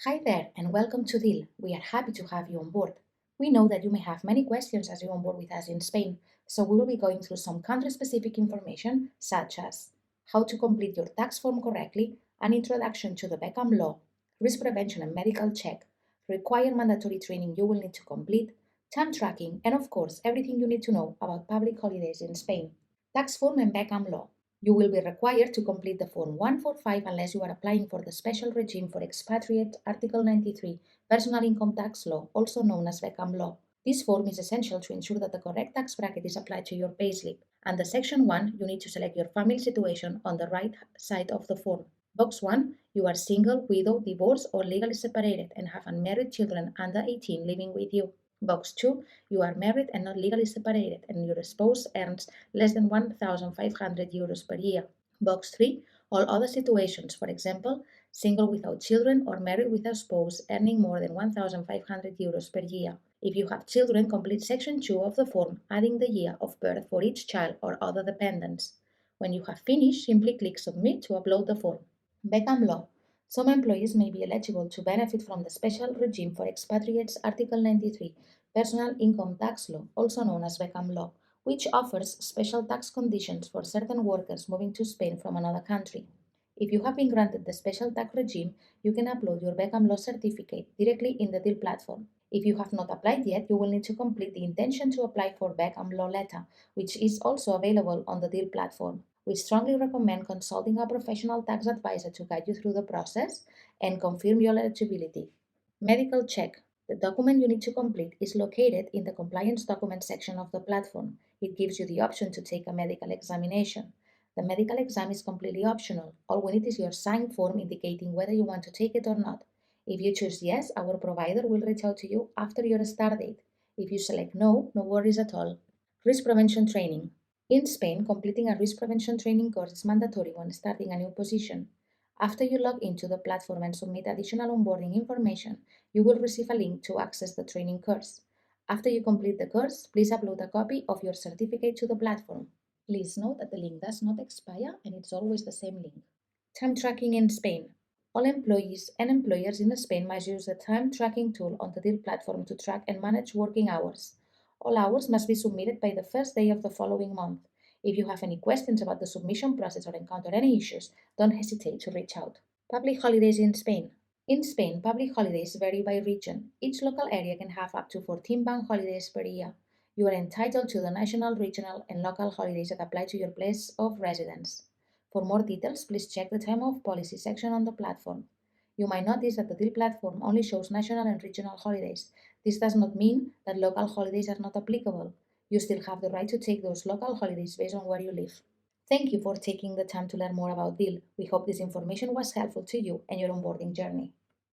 Hi there, and welcome to Deel. We are happy to have you on board. We know that you may have many questions as you onboard with us in Spain, so we will be going through some country-specific information, such as how to complete your tax form correctly, an introduction to the Beckham law, risk prevention and medical check, required mandatory training you will need to complete, time tracking, and of course, everything you need to know about public holidays in Spain. Tax form and Beckham law. You will be required to complete the Form 145 unless you are applying for the special regime for expatriate Article 93 Personal Income Tax Law, also known as Beckham Law. This form is essential to ensure that the correct tax bracket is applied to your payslip. Under Section 1, you need to select your family situation on the right side of the form. Box 1, you are single, widow, divorced, or legally separated and have unmarried children under 18 living with you. Box 2, you are married and not legally separated, and your spouse earns less than 1,500 euros per year. Box 3, all other situations, for example, single without children or married with a spouse earning more than 1,500 euros per year. If you have children, complete Section 2 of the form, adding the year of birth for each child or other dependents. When you have finished, simply click Submit to upload the form. Beckham Law. Some employees may be eligible to benefit from the special regime for expatriates Article 93 Personal Income Tax Law, also known as Beckham Law, which offers special tax conditions for certain workers moving to Spain from another country. If you have been granted the special tax regime, you can upload your Beckham Law certificate directly in the Deel platform. If you have not applied yet, you will need to complete the intention to apply for Beckham Law letter, which is also available on the Deel platform. We strongly recommend consulting a professional tax advisor to guide you through the process and confirm your eligibility. Medical check. The document you need to complete is located in the compliance document section of the platform. It gives you the option to take a medical examination. The medical exam is completely optional. All we need is your signed form indicating whether you want to take it or not. If you choose yes, our provider will reach out to you after your start date. If you select no, no worries at all. Risk prevention training. In Spain, completing a risk prevention training course is mandatory when starting a new position. After you log into the platform and submit additional onboarding information, you will receive a link to access the training course. After you complete the course, please upload a copy of your certificate to the platform. Please note that the link does not expire and it's always the same link. Time tracking in Spain. All employees and employers in Spain must use the time tracking tool on the Deel platform to track and manage working hours. All hours must be submitted by the first day of the following month. If you have any questions about the submission process or encounter any issues, don't hesitate to reach out. Public holidays in Spain. In Spain, public holidays vary by region. Each local area can have up to 14 bank holidays per year. You are entitled to the national, regional, and local holidays that apply to your place of residence. For more details, please check the time off policy section on the platform. You might notice that the Deel platform only shows national and regional holidays. This does not mean that local holidays are not applicable. You still have the right to take those local holidays based on where you live. Thank you for taking the time to learn more about Deel. We hope this information was helpful to you and your onboarding journey.